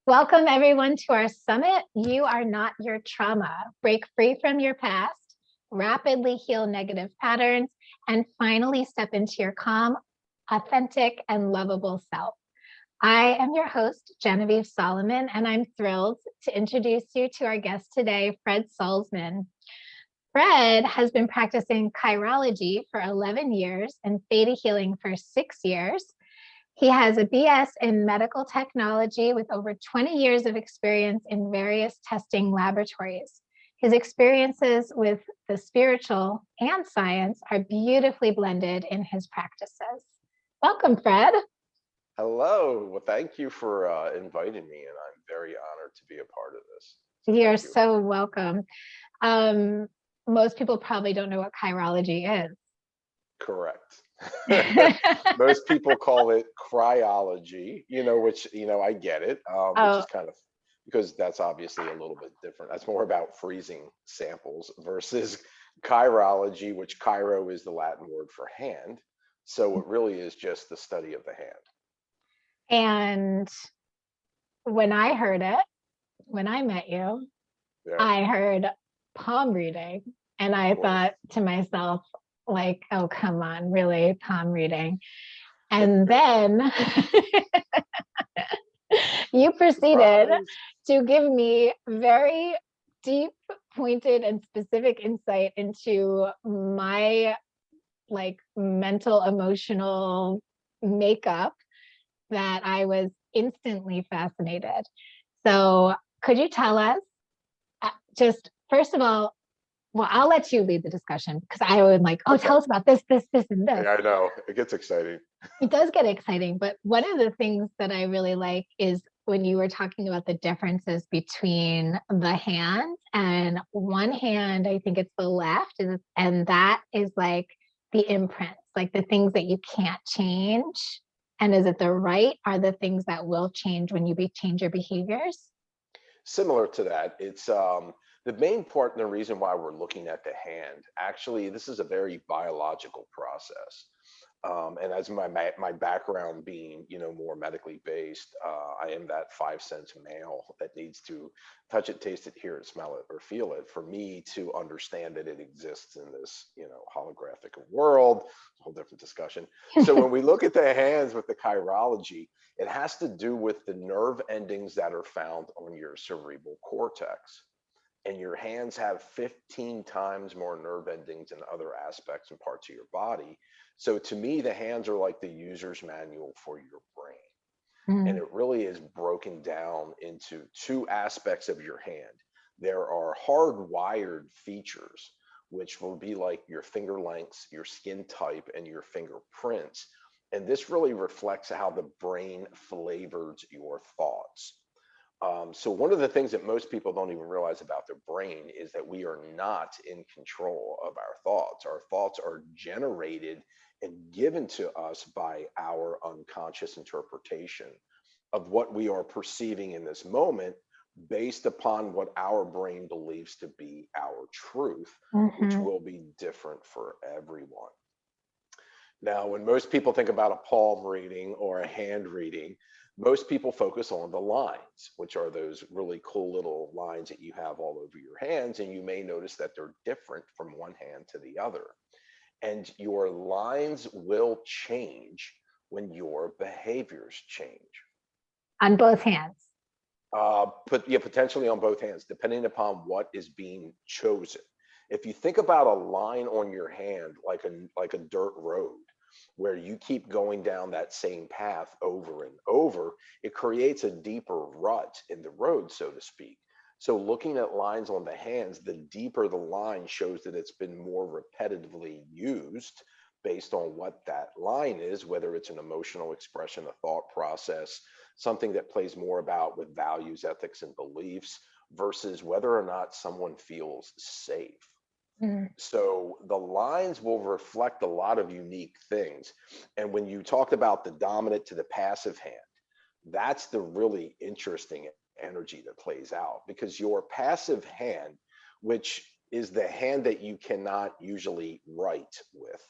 Welcome, everyone, to our summit. You are not your trauma. Break free from your past, rapidly heal negative patterns, and finally step into your calm, authentic, and lovable self. I am your host, Genevieve Solomon, and I'm thrilled to introduce you to our guest today, Fred Salzman. Fred has been practicing chirology for 11 years and theta healing for 6 years. He has a BS in medical technology with over 20 years of experience in various testing laboratories. His experiences with the spiritual and science are beautifully blended in his practices. Welcome, Fred. Hello. Well, thank you for inviting me, and I'm very honored to be a part of this. So You're thank you. so welcome. Most people probably don't know what chirology is. Correct. Most people call it cryology, which, I get it, which Oh, is kind of because that's obviously a little bit different. That's more about freezing samples versus chirology, which chiro is the Latin word for hand. So it really is just the study of the hand. and when I heard it, when I met you, Yeah, I heard palm reading and I of course. thought to myself, like, oh, come on, really, palm reading. And then you proceeded Surprise. to give me very deep, pointed, and specific insight into my like mental, emotional makeup that I was instantly fascinated. So, could you tell us just first of all, well, I'll let you lead the discussion because I would like, oh, Okay. tell us about this, and this. Yeah, I know. It gets exciting. It does get exciting, but one of the things that I really like is when you were talking about the differences between the hands and one hand, I think it's the left, and that is like the imprints, like the things that you can't change. And is it the right are the things that will change when you change your behaviors? Similar to that, it's the main part and the reason why we're looking at the hand. Actually, this is a very biological process. And as my background being more medically based, I am that 5 sense male that needs to touch it, taste it, hear it, smell it, or feel it for me to understand that it exists in this holographic world. It's a whole different discussion. So when we look at the hands with the chirology, it has to do with the nerve endings that are found on your cerebral cortex. And your hands have 15 times more nerve endings than other aspects and parts of your body. So to me, the hands are like the user's manual for your brain. And Mm, it really is broken down into two aspects of your hand. There are hardwired features, which will be like your finger lengths, your skin type, and your fingerprints. And this really reflects how the brain flavors your thoughts. So one of the things that most people don't even realize about their brain is that we are not in control of our thoughts. Our thoughts are generated and given to us by our unconscious interpretation of what we are perceiving in this moment based upon what our brain believes to be our truth, which mhm. will be different for everyone. Now, when most people think about a palm reading or a hand reading, most people focus on the lines, which are those really cool little lines that you have all over your hands. And you may notice that they're different from one hand to the other. And your lines will change when your behaviors change. On both hands. Potentially on both hands, depending upon what is being chosen. If you think about a line on your hand like a dirt road, where you keep going down that same path over and over, it creates a deeper rut in the road, so to speak. So looking at lines on the hands, the deeper the line shows that it's been more repetitively used based on what that line is, whether it's an emotional expression, a thought process, something that plays more about with values, ethics, and beliefs versus whether or not someone feels safe. Mm. So the lines will reflect a lot of unique things. And when you talked about the dominant to the passive hand, that's the really interesting energy that plays out because your passive hand, which is the hand that you cannot usually write with.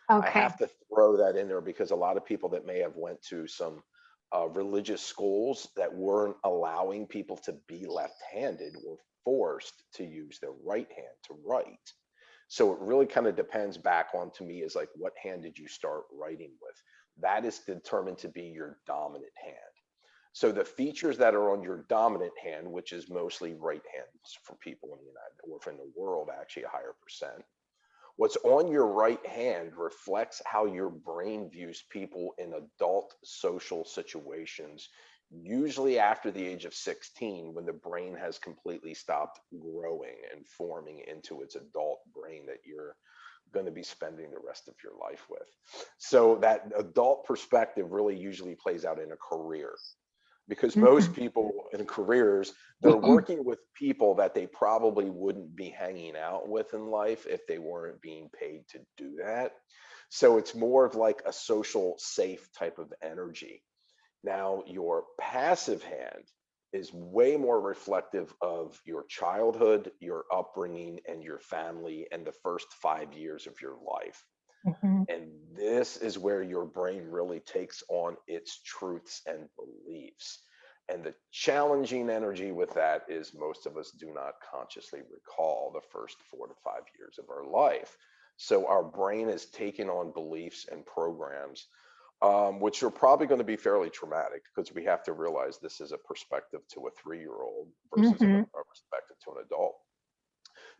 I Okay. have to throw that in there because a lot of people that may have went to some religious schools that weren't allowing people to be left-handed were forced to use their right hand to write. So it really kind of depends back on, to me, is like, what hand did you start writing with? That is determined to be your dominant hand. So the features that are on your dominant hand, which is mostly right hands for people in the United or in the world, actually a higher percent. What's on your right hand reflects how your brain views people in adult social situations, usually after the age of 16, when the brain has completely stopped growing and forming into its adult brain that you're going to be spending the rest of your life with. So that adult perspective really usually plays out in a career, because most people in careers, they're working with people that they probably wouldn't be hanging out with in life if they weren't being paid to do that. So it's more of like a social safe type of energy. Now, your passive hand is way more reflective of your childhood, your upbringing, and your family, and the first 5 years of your life. Mhm. And this is where your brain really takes on its truths and beliefs. And the challenging energy with that is most of us do not consciously recall the first 4 to 5 years of our life. So our brain is taking on beliefs and programs, which are probably going to be fairly traumatic, because we have to realize this is a perspective to a 3-year-old versus Mhm. a perspective to an adult.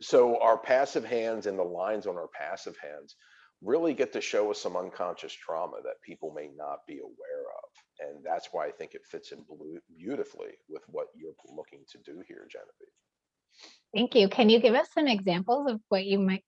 So our passive hands and the lines on our passive hands really get to show us some unconscious trauma that people may not be aware of. And that's why I think it fits in beautifully with what you're looking to do here, Genevieve. Thank you. Can you give us some examples of what you might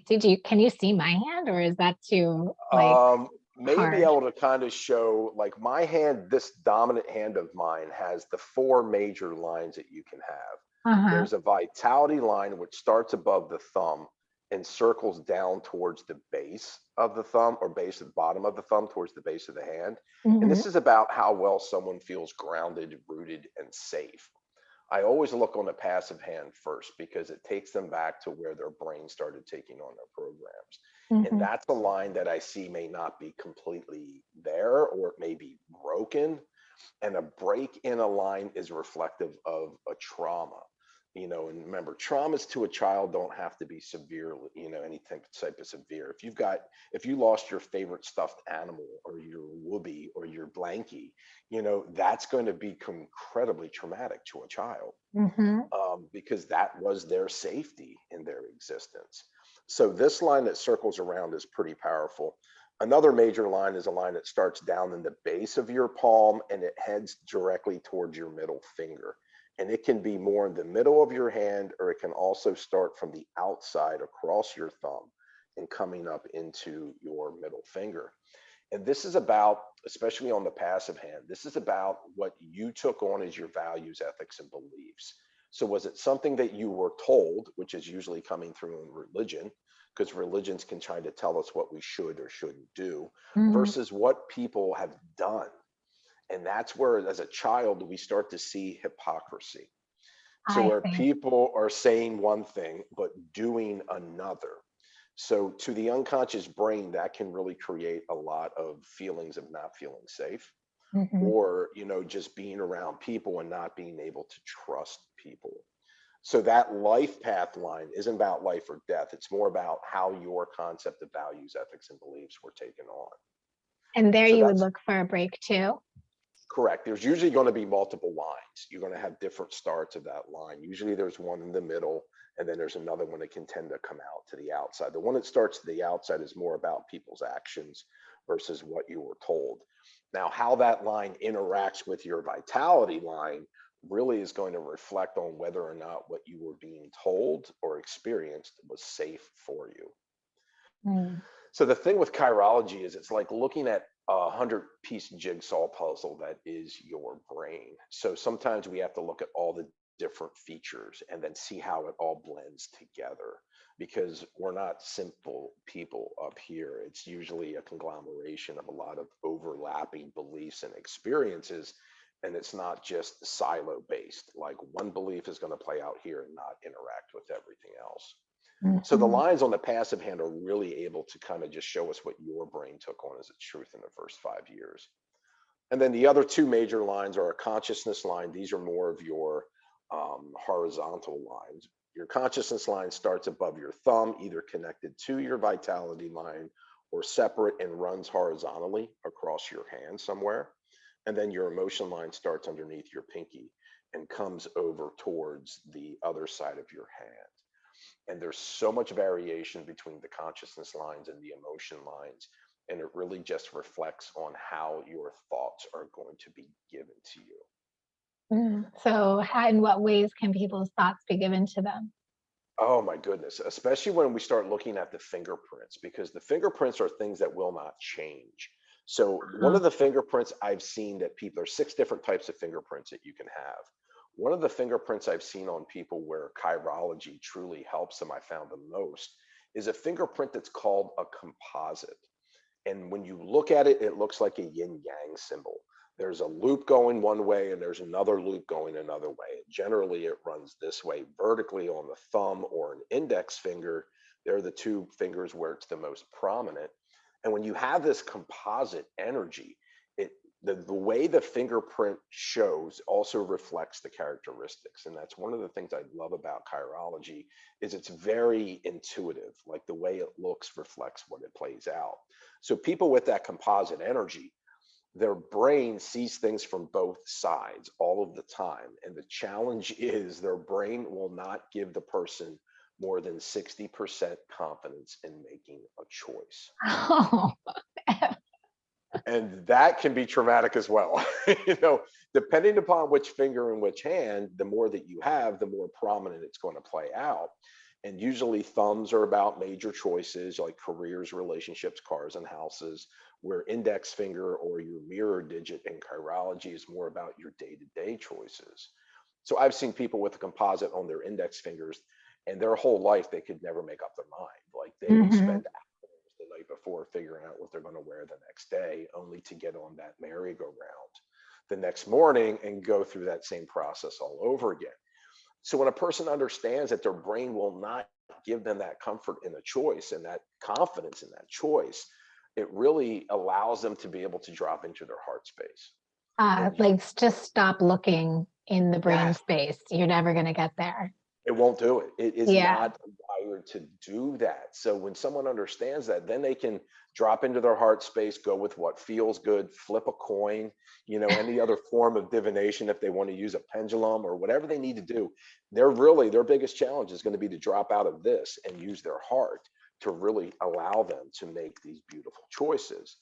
do? Can you see my hand, or is that too like Um, Maybe hard? able to kind of show, like, my hand, this dominant hand of mine has the 4 major lines that you can have. Uh-huh. There's a vitality line which starts above the thumb and circles down towards the base of the thumb, or base of the bottom of the thumb towards the base of the hand. And Hmm. this is about how well someone feels grounded, rooted, and safe. I always look on the passive hand first, because it takes them back to where their brain started taking on their programs. And Hmm. that's a line that I see may not be completely there, or it may be broken. And a break in a line is reflective of a trauma. And remember, traumas to a child don't have to be severe, any type of severe. If you lost your favorite stuffed animal, or your whoopee, or your blankie, that's going to be incredibly traumatic to a child, Hmm. because that was their safety in their existence. So this line that circles around is pretty powerful. Another major line is a line that starts down in the base of your palm and it heads directly towards your middle finger. And it can be more in the middle of your hand, or it can also start from the outside across your thumb and coming up into your middle finger. And this is about, especially on the passive hand, this is about what you took on as your values, ethics, and beliefs. So was it something that you were told, which is usually coming through in religion, because religions can try to tell us what we should or shouldn't do, Hmm. versus what people have done? And that's where, as a child, we start to see hypocrisy. So I where see. people are saying one thing but doing another. So to the unconscious brain, that can really create a lot of feelings of not feeling safe, Hmm. or, just being around people and not being able to trust people. So that life path line isn't about life or death. It's more about how your concept of values, ethics, and beliefs were taken on. And there So you would that's look for a break too. correct. There's usually going to be multiple lines. You're going to have different starts of that line. Usually there's one in the middle, and then there's another one that can tend to come out to the outside. The one that starts to the outside is more about people's actions versus what you were told. Now, how that line interacts with your vitality line really is going to reflect on whether or not what you were being told or experienced was safe for you. Mm. So the thing with chirology is, it's like looking at a 100-piece jigsaw puzzle that is your brain. So sometimes we have to look at all the different features and then see how it all blends together, because we're not simple people up here. It's usually a conglomeration of a lot of overlapping beliefs and experiences. And it's not just silo based, like one belief is going to play out here and not interact with everything else. So the Mhm. lines on the passive hand are really able to kind of just show us what your brain took on as its truth in the first 5 years. And then the other two major lines are a consciousness line. These are more of your horizontal lines. Your consciousness line starts above your thumb, either connected to your vitality line or separate and runs horizontally across your hand somewhere. And then your emotion line starts underneath your pinky and comes over towards the other side of your hand. And there's so much variation between the consciousness lines and the emotion lines. And it really just reflects on how your thoughts are going to be given to you. So in what ways can people's thoughts be given to them? Oh my goodness, especially when we start looking at the fingerprints, because the fingerprints are things that will not change. So one Uh-huh. of the fingerprints I've seen that people, there's 6 different types of fingerprints that you can have. One of the fingerprints I've seen on people where chirology truly helps them, I found the most, is a fingerprint that's called a composite. And when you look at it, it looks like a yin yang symbol. There's a loop going one way and there's another loop going another way. Generally, it runs this way vertically on the thumb or an index finger. They're the two fingers where it's the most prominent. And when you have this composite energy, it the way the fingerprint shows also reflects the characteristics. And that's one of the things I love about chirology is it's very intuitive. Like the way it looks reflects what it plays out. So people with that composite energy, their brain sees things from both sides all of the time. And the challenge is their brain will not give the person more than 60% confidence in making a choice. Oh, And that can be traumatic as well. Depending upon which finger and which hand, the more that you have, the more prominent it's going to play out. And usually thumbs are about major choices like careers, relationships, cars, and houses, where index finger or your mirror digit in chirology is more about your day-to-day choices. So I've seen people with a composite on their index fingers and their whole life, they could never make up their mind. Like they will hmm spend hours the night before figuring out what they're going to wear the next day, only to get on that merry-go-round the next morning and go through that same process all over again. So when a person understands that their brain will not give them that comfort in a choice and that confidence in that choice, it really allows them to be able to drop into their heart space. And like just stop looking in the brain yes, space. You're never going to get there. it won't do it. It is Yeah. not wired to do that. So when someone understands that, then they can drop into their heart space, go with what feels good, flip a coin, any other form of divination if they want to use a pendulum or whatever they need to do. Their biggest challenge is going to be to drop out of this and use their heart to really allow them to make these beautiful choices.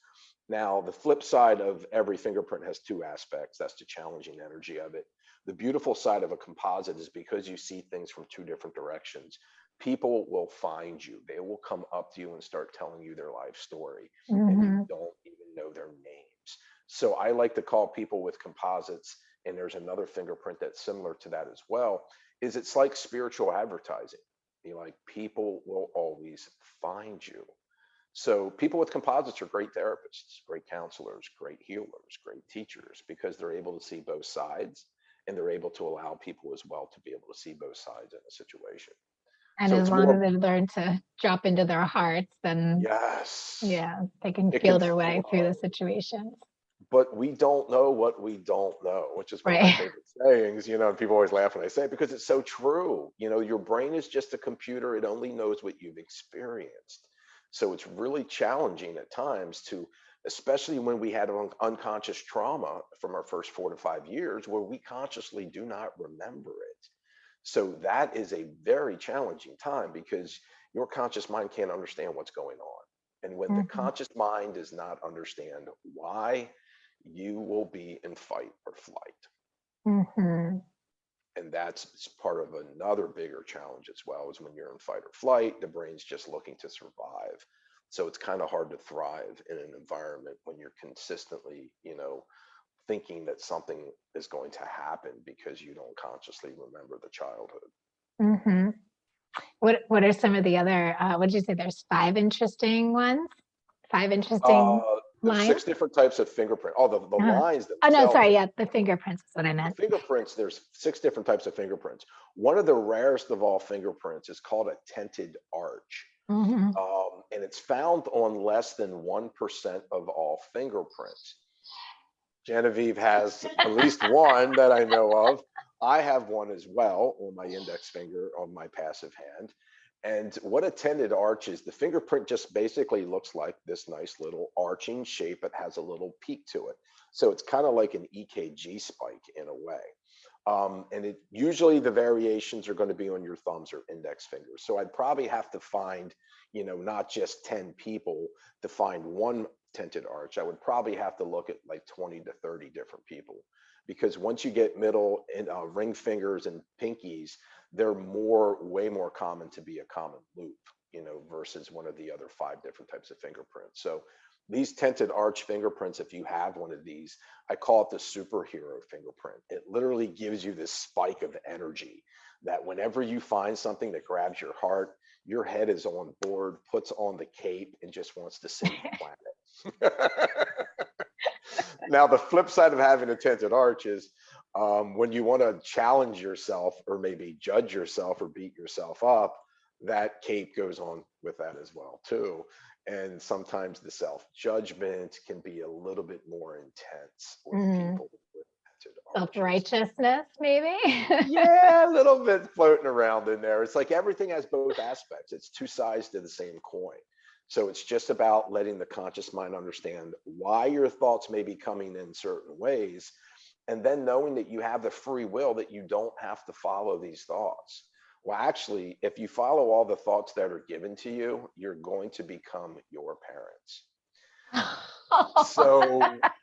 Now, the flip side of every fingerprint has 2 aspects. That's the challenging energy of it. The beautiful side of a composite is because you see things from 2 different directions, people will find you. They will come up to you and start telling you their life story, and you hmm don't even know their names. So I like to call people with composites, and there's another fingerprint that's similar to that as well, is it's like spiritual advertising. Like people will always find you. So people with composites are great therapists, great counselors, great healers, great teachers, because they're able to see both sides and they're able to allow people as well to be able to see both sides in a situation. And So as it's long as more, they've learned to drop into their hearts, then yes, yeah, they can it can feel their way through the flow, situations. but we don't know what we don't know, which is one of my Right. favorite sayings, and people always laugh when I say it because it's so true. Your brain is just a computer. It only knows what you've experienced. So it's really challenging at times to, especially when we had unconscious trauma from our first 4 to 5 years where we consciously do not remember it. So that is a very challenging time because your conscious mind can't understand what's going on. And when the hmm conscious mind does not understand why, you will be in fight or flight. hmm And that's part of another bigger challenge as well, is when you're in fight or flight, the brain's just looking to survive. So it's kind of hard to thrive in an environment when you're consistently, thinking that something is going to happen because you don't consciously remember the childhood. hmm What are some of the other, what did you say? There's 5 interesting ones? 5 interesting There's lines? 6 different types of fingerprint. Oh, the Uh, lines oh no, themselves. sorry. Yeah, the fingerprints is what I The meant. fingerprints, there's 6 different types of fingerprints. One of the rarest of all fingerprints is called a tented arch. hmm And it's found on less than 1% of all fingerprints. Genevieve has at least one that I know of. I have one as well on my index finger on my passive hand. And what a tended arch is, the fingerprint just basically looks like this nice little arching shape. It has a little peak to it. So it's kind of like an EKG spike in a way. And it usually the variations are going to be on your thumbs or index fingers. So I'd probably have to find, not just 10 people to find one tented arch. I would probably have to look at like 20 to 30 different people, because once you get middle and ring fingers and pinkies, they're way more common to be a common loop, versus one of the other 5 different types of fingerprints. So these tented arch fingerprints, if you have one of these, I call it the superhero fingerprint. It literally gives you this spike of energy that whenever you find something that grabs your heart, your head is on board, puts on the cape, and just wants to save the planet. Now, the flip side of having a tented arch is when you want to challenge yourself or maybe judge yourself or beat yourself up, that cape goes on with that as well too. And sometimes the self-judgment can be a little bit more intense with people with tented arches. Self-righteousness, maybe? Yeah, a little bit floating around in there. It's like everything has both aspects. It's 2 sides to the same coin. So it's just about letting the conscious mind understand why your thoughts may be coming in certain ways, and then knowing that you have the free will, that you don't have to follow these thoughts. Well, actually, if you follow all the thoughts that are given to you, you're going to become your parents. So,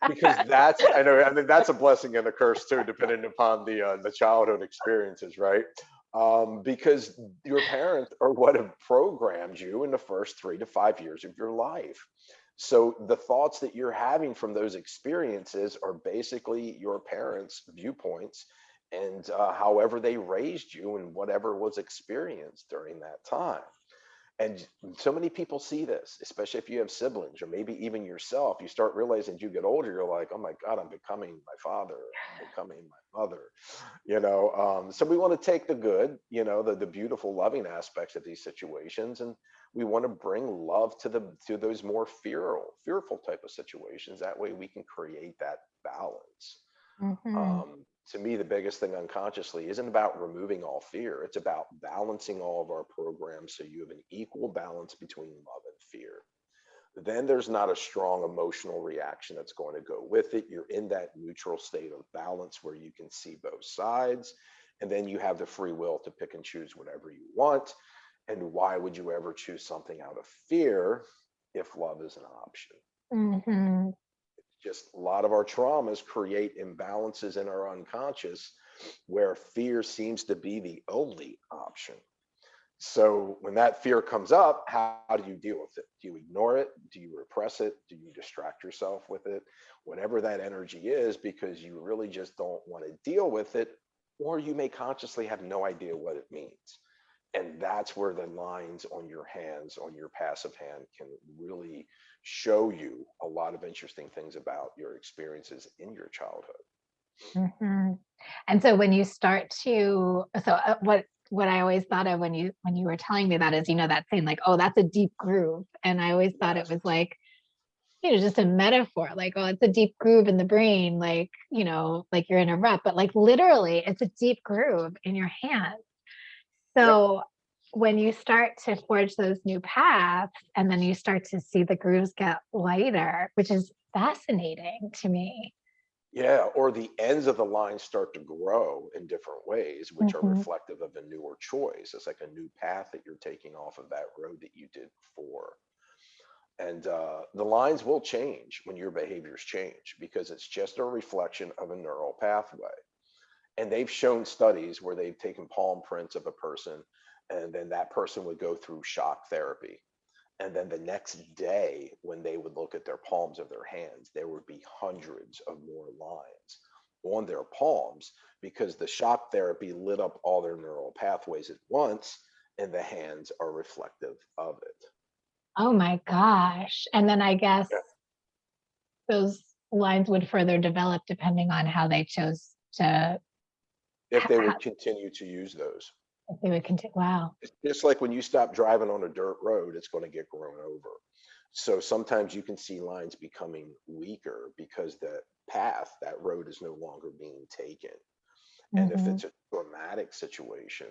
because I mean, that's a blessing and a curse too, depending upon the childhood experiences, right? Because your parents are what have programmed you in the first 3 to 5 years of your life. So the thoughts that you're having from those experiences are basically your parents' viewpoints, and however they raised you and whatever was experienced during that time. And so many people see this, especially if you have siblings or maybe even yourself. You start realizing as you get older, you're like, oh my God, I'm becoming my father, I'm becoming my mother. So we want to take the good, the beautiful, loving aspects of these situations, and we want to bring love to those more fearful type of situations. That way we can create that balance. To me, the biggest thing unconsciously isn't about removing all fear. It's about balancing all of our programs so you have an equal balance between love and fear. Then there's not a strong emotional reaction that's going to go with it. You're in that neutral state of balance where you can see both sides. And then you have the free will to pick and choose whatever you want. And why would you ever choose something out of fear if love is an option? Just a lot of our traumas create imbalances in our unconscious where fear seems to be the only option. So when that fear comes up, how do you deal with it? Do you ignore it? Do you repress it? Do you distract yourself with it? Whatever that energy is, because you really just don't want to deal with it, or you may consciously have no idea what it means. And that's where the lines on your hands, on your passive hand, can really show you a lot of interesting things about your experiences in your childhood. And so when you start to, what I always thought of when you were telling me that is, that saying like, oh, that's a deep groove. And I always thought it was like, just a metaphor, like, oh, it's a deep groove in the brain, like, like you're in a rut, but like literally it's a deep groove in your hand. So when you start to forge those new paths, and then you start to see the grooves get lighter, which is fascinating to me. Yeah, or the ends of the line start to grow in different ways, which are reflective of a newer choice. It's like a new path that you're taking off of that road that you did before. And the lines will change when your behaviors change, because it's just a reflection of a neural pathway. And they've shown studies where they've taken palm prints of a person, and then that person would go through shock therapy. And then the next day, when they would look at their palms of their hands, there would be hundreds of more lines on their palms, because the shock therapy lit up all their neural pathways at once, and the hands are reflective of it. Oh my gosh. And then I guess those lines would further develop depending on how they chose to. If they would continue to use those. If they would continue. Wow. It's just like when you stop driving on a dirt road, it's going to get grown over. So sometimes you can see lines becoming weaker because path, that road is no longer being taken. And if Hmm. it's a traumatic situation,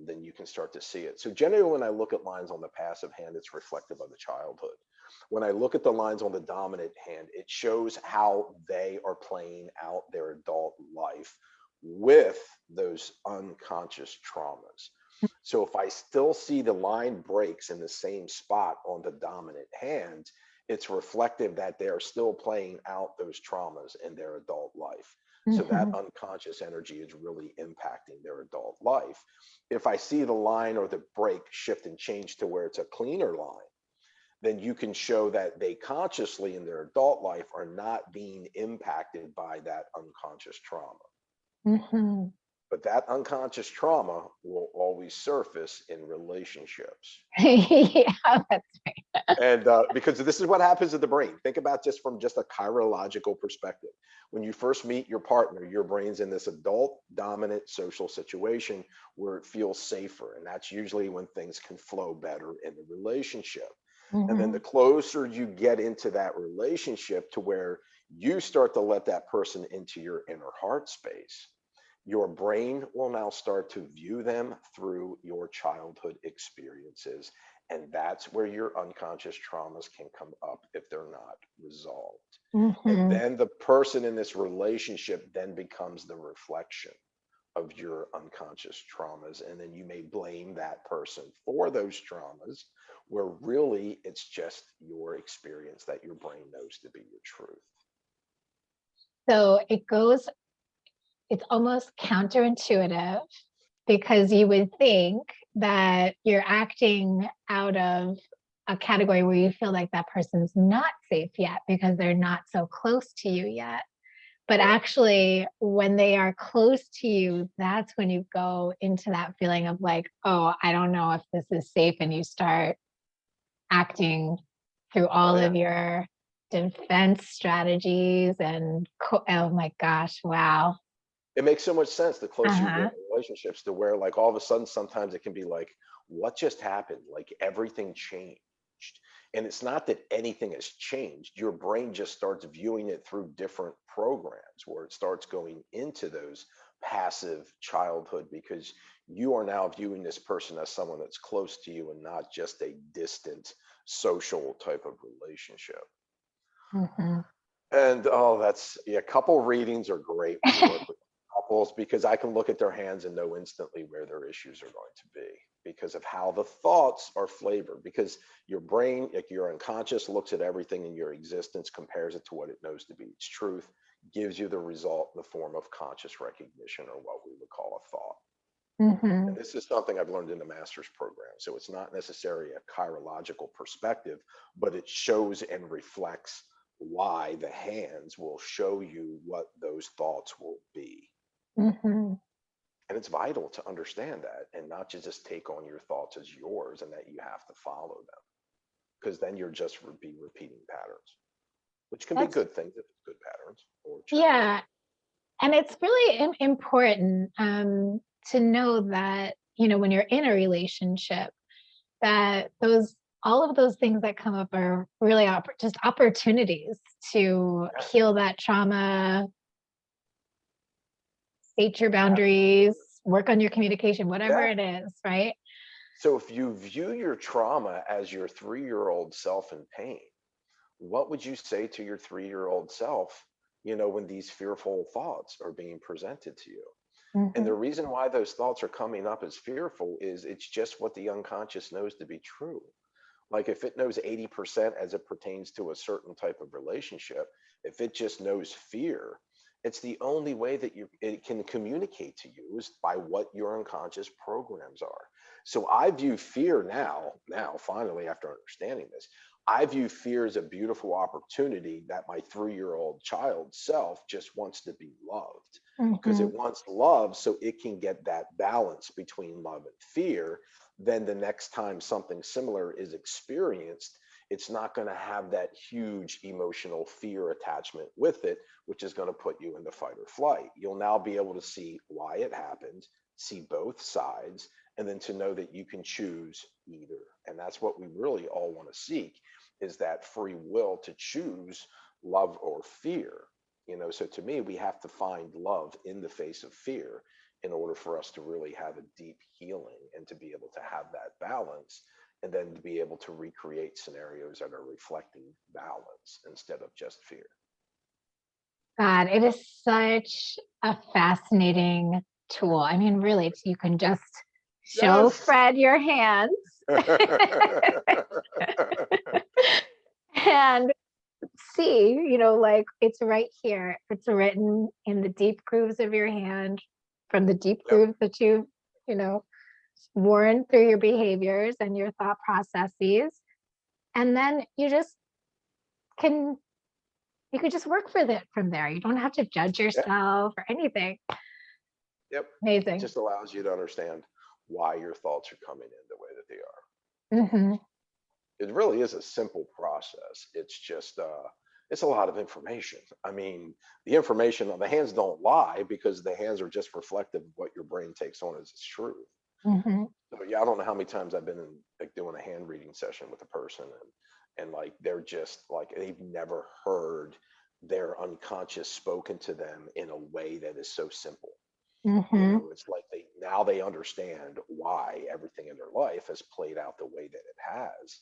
then you can start to see it. So generally, when I look at lines on the passive hand, it's reflective of the childhood. When I look at the lines on the dominant hand, it shows how they are playing out their adult life with those unconscious traumas. So if I still see the line breaks in the same spot on the dominant hand, it's reflective that they are still playing out those traumas in their adult life. So that Hmm. unconscious energy is really impacting their adult life. If I see the line or the break shift and change to where it's a cleaner line, then you can show that they consciously in their adult life are not being impacted by that unconscious trauma. Hmm. But that unconscious trauma will always surface in relationships. Yeah, that's right. And because this is what happens to the brain. Think about just from just a chirological perspective. When you first meet your partner, your brain's in this adult dominant social situation where it feels safer. And that's usually when things can flow better in the relationship. And then the Hmm. closer you get into that relationship to where you start to let that person into your inner heart space, your brain will now start to view them through your childhood experiences. And that's where your unconscious traumas can come up if they're not resolved. And Hmm. then the person in this relationship then becomes the reflection of your unconscious traumas. And then you may blame that person for those traumas, where really it's just your experience that your brain knows to be your truth. So it's almost counterintuitive because you would think that you're acting out of a category where you feel like that person's not safe yet because they're not so close to you yet. But Correct. actually, when they are close to you, that's when you go into that feeling of like, oh, I don't know if this is safe. And you start acting through Oh, all yeah. of your defense strategies and, oh my gosh, wow. It makes so much sense the closer you get Uh-huh. in relationships to where, like, all of a sudden, sometimes it can be like, what just happened? Like, everything changed. And it's not that anything has changed. Your brain just starts viewing it through different programs where it starts going into those passive childhood because you are now viewing this person as someone that's close to you and not just a distant social type of relationship. Mhm. And oh, that's yeah, couple readings are great when you work with couples because I can look at their hands and know instantly where their issues are going to be because of how the thoughts are flavored. Because your brain, like your unconscious, looks at everything in your existence, compares it to what it knows to be its truth, gives you the result in the form of conscious recognition or what we would call a thought. And Mhm. this is something I've learned in the master's program. So it's not necessarily a chirological perspective, but it shows and reflects why the hands will show you what those thoughts will be. Mhm. And it's vital to understand that and not to just take on your thoughts as yours and that you have to follow them because then you're just be repeating patterns, which can be That's, good things if it's good patterns or challenging. yeah. And it's really important to know that, when you're in a relationship, that all of those things that come up are really just opportunities to Yeah, heal that trauma, state your boundaries, absolutely. work on your communication, whatever Yeah. it is, right? So if you view your trauma as your 3-year-old self in pain, what would you say to your 3-year-old self, when these fearful thoughts are being presented to you? And the Hmm. reason why those thoughts are coming up as fearful is it's just what the unconscious knows to be true. Like if it knows 80% as it pertains to a certain type of relationship, if it just knows fear, it's the only way that it can communicate to you is by what your unconscious programs are. So I view fear now finally after understanding this, I view fear as a beautiful opportunity that my 3-year-old child self just wants to be loved because it Hmm. wants love so it can get that balance between love and fear. Then the next time something similar is experienced, it's not going to have that huge emotional fear attachment with it, which is going to put you into fight or flight. You'll now be able to see why it happened, see both sides, and then to know that you can choose either. And that's what we really all want to seek is that free will to choose love or fear. So to me, we have to find love in the face of fear in order for us to really have a deep healing and to be able to have that balance, and then to be able to recreate scenarios that are reflecting balance instead of just fear. God, it is such a fascinating tool. I mean, really, you can just show Yes. Fred your hands and see, like it's right here. It's written in the deep grooves of your hand, from the deep Yep. grooves that you know, worn through your behaviors and your thought processes. And then can, you could just work with it from there. You don't have to judge Yep. yourself or anything. Yep. It Amazing. just allows you to understand why your thoughts are coming in the way that they are. Hmm. It really is a simple process. It's just it's a lot of information. I mean, the information on the hands don't lie because the hands are just reflective of what your brain takes on as its truth. Hmm. So yeah, I don't know how many times I've been in like doing a hand reading session with a person, and like they're just like they've never heard their unconscious spoken to them in a way that is so simple. Hmm. It's like they understand why everything in their life has played out the way that it has.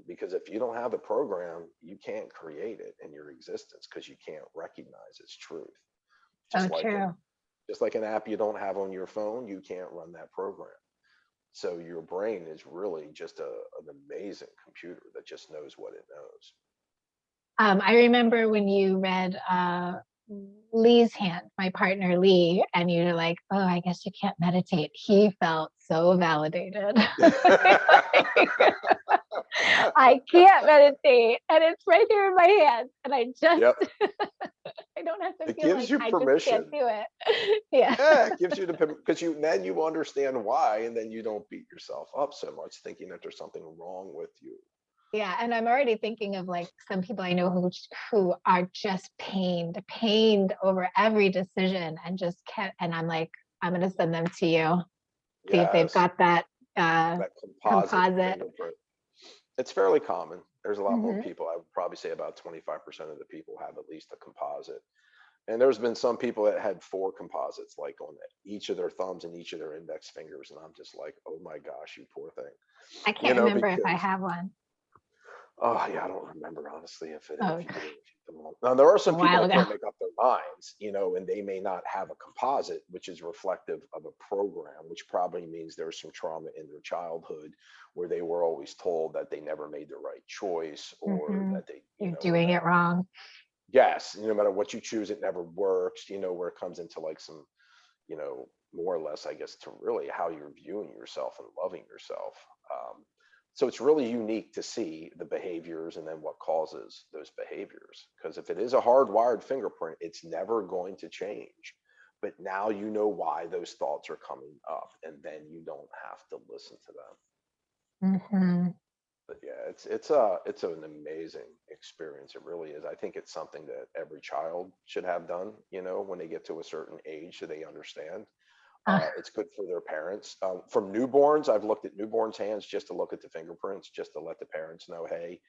Because if you don't have the program, you can't create it in your existence because you can't recognize its truth. So Just like true. an app you don't have on your phone, you can't run that program. So your brain is really just an amazing computer that just knows what it knows. I remember when you read Lee's hand, my partner Lee, and you're like, oh, I guess you can't meditate. He felt so validated. I can't meditate. And it's right here in my hand. And Yep. I don't have to It feel gives like you I just can't permission. do it. Yeah. Yeah, it gives you the because you understand why, and then you don't beat yourself up so much thinking that there's something wrong with you. Yeah, and I'm already thinking of like some people I know who are just pained over every decision and just can't. And I'm like, I'm gonna send them to you. See if they've Yes, got that uh, that composite composite. fingerprint. It's fairly common. There's a lot more Hmm. people. I would probably say about 25% of the people have at least a composite. And there's been some people that had four composites, like on each of their thumbs and each of their index fingers. And I'm just like, oh my gosh, you poor thing. I can't remember if I Because have one. oh yeah, I don't remember honestly Oh, if you did. If you don't. Now there are a some people while that ago. can't make up their minds, and they may not have a composite, which is reflective of a program, which probably means there's some trauma in their childhood where they were always told that they never made the right choice, or Hmm. that they, You're or doing it that wrong. yes, no matter what you choose, it never works. Where it comes into like some, more or less, I guess, to really how you're viewing yourself and loving yourself. So it's really unique to see the behaviors and then what causes those behaviors. Because if it is a hardwired fingerprint, it's never going to change. But now you know why those thoughts are coming up, and then you don't have to listen to them. Hmm. But yeah, it's an amazing experience. It really is. I think it's something that every child should have done, when they get to a certain age so they understand. It's good for their parents. From newborns, I've looked at newborns' hands just to look at the fingerprints, just to let the parents know, hey,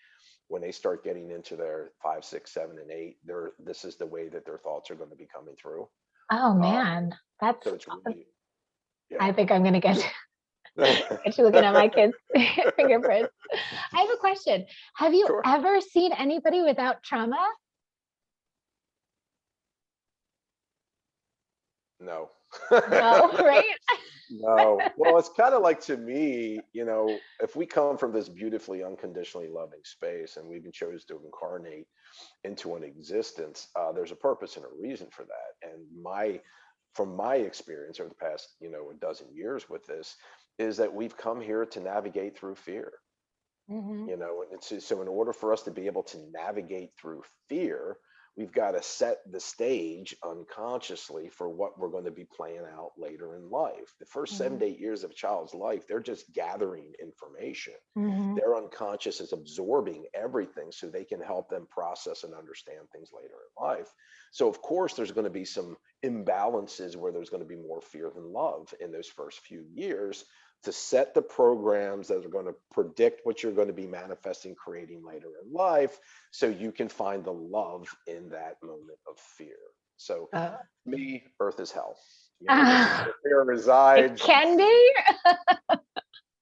when they start getting into their 5, 6, 7, and 8, this is the way that their thoughts are going to be coming through. Oh Um, man, that's. so it's really, yeah. I think I'm gonna get you looking at my kids' fingerprints. I have a question. Have you Sure. ever seen anybody without trauma? No. No, right? No. Well, it's kind of like to me, if we come from this beautifully unconditionally loving space and we've been chose to incarnate into an existence, there's a purpose and a reason for that. And from my experience over the past, a dozen years with this, is that we've come here to navigate through fear. Hmm. And so in order for us to be able to navigate through fear, we've got to set the stage unconsciously for what we're going to be playing out later in life. The first 7 to 8 years of a child's life, they're just gathering information. Hmm. Their unconscious is absorbing everything so they can help them process and understand things later in life. So of course there's going to be some imbalances where there's going to be more fear than love in those first few years, to set the programs that are going to predict what you're going to be manifesting, creating later in life, so you can find the love in that moment of fear. So, Uh, me, Earth is hell. This is where fear it resides. can be.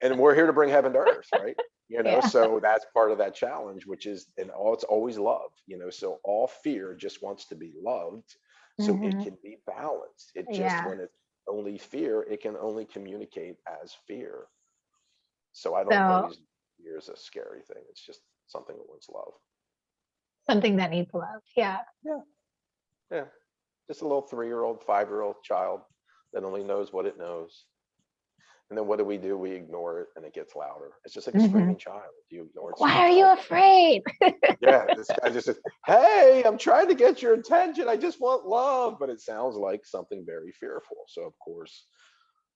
And we're here to bring heaven to earth, right? Yeah. So that's part of that challenge, which is, and all, it's always love. So all fear just wants to be loved, so it Hmm. can be balanced. It just, Yeah. when it's only fear, it can only communicate as fear. So I don't So always fear is a scary thing. It's just something that wants love. something that needs love. Yeah. Yeah, yeah. Just a little 3-year-old, 5-year-old child that only knows what it knows. And then what do? We ignore it, and it gets louder. It's just like a Hmm. screaming child. You ignore its Why are screams. you afraid? Yeah, this guy just says, "Hey, I'm trying to get your attention. I just want love," but it sounds like something very fearful. So of course,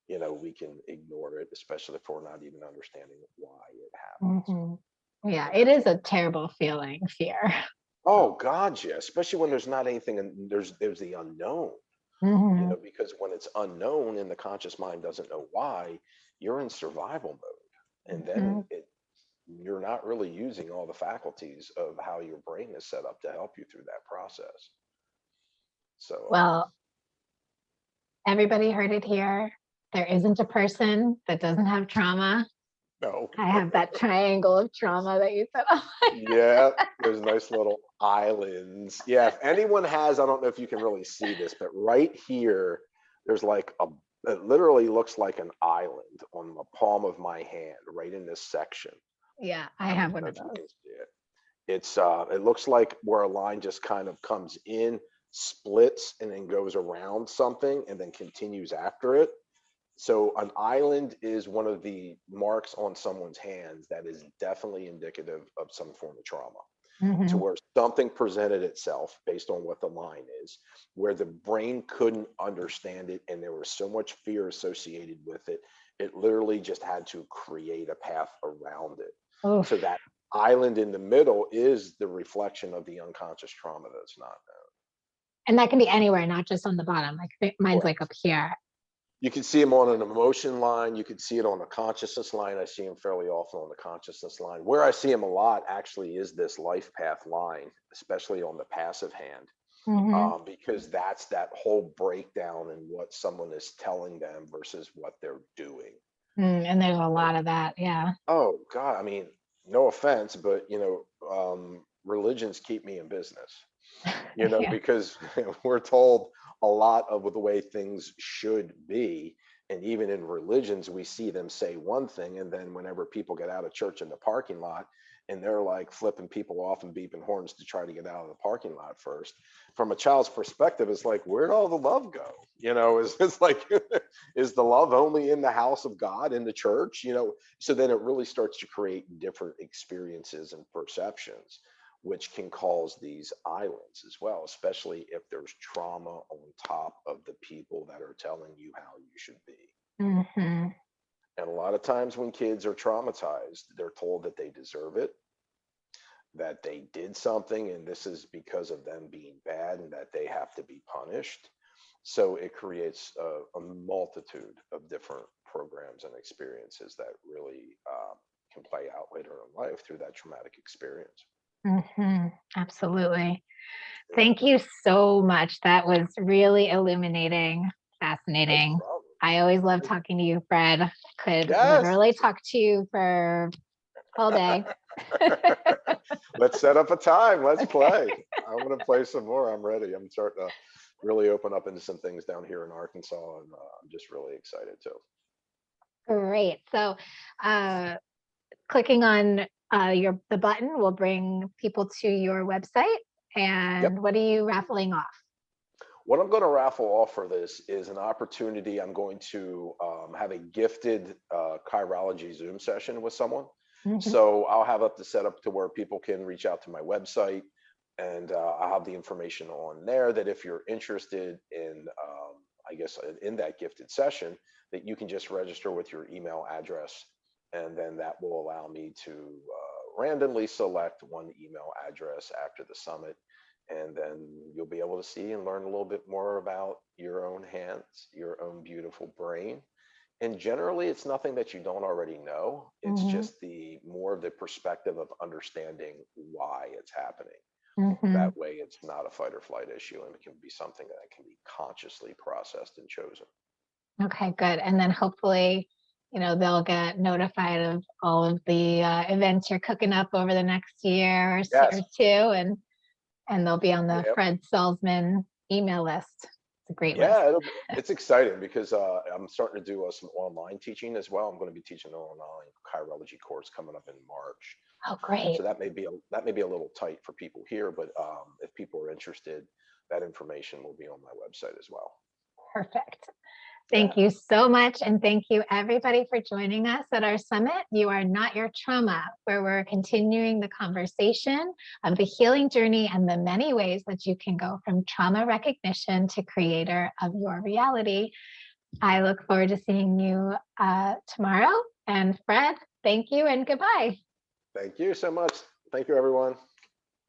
we can ignore it, especially if we're not even understanding why it happens. Hmm. Yeah, And it that's is what. a terrible feeling, fear. Oh God, yeah. Especially when there's not anything, and there's the unknown. Hmm. Because when it's unknown and the conscious mind doesn't know why, you're in survival mode, and Hmm. then you're not really using all the faculties of how your brain is set up to help you through that process. So, Well, everybody heard it here. There isn't a person that doesn't have trauma. no. I have that triangle of trauma that you said. Yeah, there's nice little islands. Yeah, if anyone has, I don't know if you can really see this, but right here, there's like it literally looks like an island on the palm of my hand, right in this section. Yeah, I I don't have one know of if you those. can see it. It looks like where a line just kind of comes in, splits, and then goes around something and then continues after it. So an island is one of the marks on someone's hands that is definitely indicative of some form of trauma, to Hmm. where something presented itself based on what the line is, where the brain couldn't understand it and there was so much fear associated with it, it literally just had to create a path around it. So Oof. that island in the middle is the reflection of the unconscious trauma that's not And that can be anywhere, not just on the bottom. Like mine's known. like up here. You can see them on an emotion line. You can see it on a consciousness line. I see them fairly often on the consciousness line. Where I see them a lot actually is this life path line, especially on the passive hand, Hmm. because that's that whole breakdown in what someone is telling them versus what they're doing. And there's a And, lot of that. Yeah. oh God, I mean, no offense, but religions keep me in business. Yeah. Because we're told a lot of the way things should be. And even in religions, we see them say one thing. And then whenever people get out of church in the parking lot and they're like flipping people off and beeping horns to try to get out of the parking lot first, from a child's perspective, it's like, where'd all the love go? It's like, is the love only in the house of God, in the church? So then it really starts to create different experiences and perceptions, which can cause these islands as well, especially if there's trauma on top of the people that are telling you how you should be. Hmm. And a lot of times when kids are traumatized, they're told that they deserve it, that they did something, and this is because of them being bad and that they have to be punished. So it creates a multitude of different programs and experiences that really can play out later in life through that traumatic experience. Hmm. Absolutely. Yeah, Thank you so much. That was really illuminating, no fascinating. problem. I always love talking to you, Fred. Could Yes. literally talk to you for all day. Let's set up a time. Let's Okay. play. I want to play some more. I'm ready. I'm starting to really open up into some things down here in Arkansas, and I'm just really excited too. Great. So, uh, clicking on the button will bring people to your website. Yep. And what are you raffling off? What I'm going to raffle off for this is an opportunity. I'm going to have a gifted chirology Zoom session with someone. Mhm. So I'll have up the setup to where people can reach out to my website, and I'll have the information on there that if you're interested in, I guess, in that gifted session, that you can just register with your email address, and then that will allow me to randomly select one email address after the summit, and then you'll be able to see and learn a little bit more about your own hands, your own beautiful brain, And generally, it's nothing that you don't already know. It's Hmm. just the more of the perspective of understanding why it's happening. Hmm. That way, it's not a fight or flight issue, and it can be something that can be consciously processed and chosen. Okay, good. And then hopefully, they'll get notified of all of the events you're cooking up over the next year or Yes. two, and they'll be on the Yeah. Fred Salzman email list. It's a great list. Yeah, it's exciting because I'm starting to do some online teaching as well. I'm going to be teaching an online chirology course coming up in March. Oh, great. So that may be a little tight for people here, but if people are interested, that information will be on my website as well. Perfect. Yeah. Thank you so much. And thank you, everybody, for joining us at our summit. You are not your trauma, where we're continuing the conversation of the healing journey and the many ways that you can go from trauma recognition to creator of your reality. I look forward to seeing you tomorrow. And Fred, thank you and goodbye. Thank you so much. Thank you, everyone.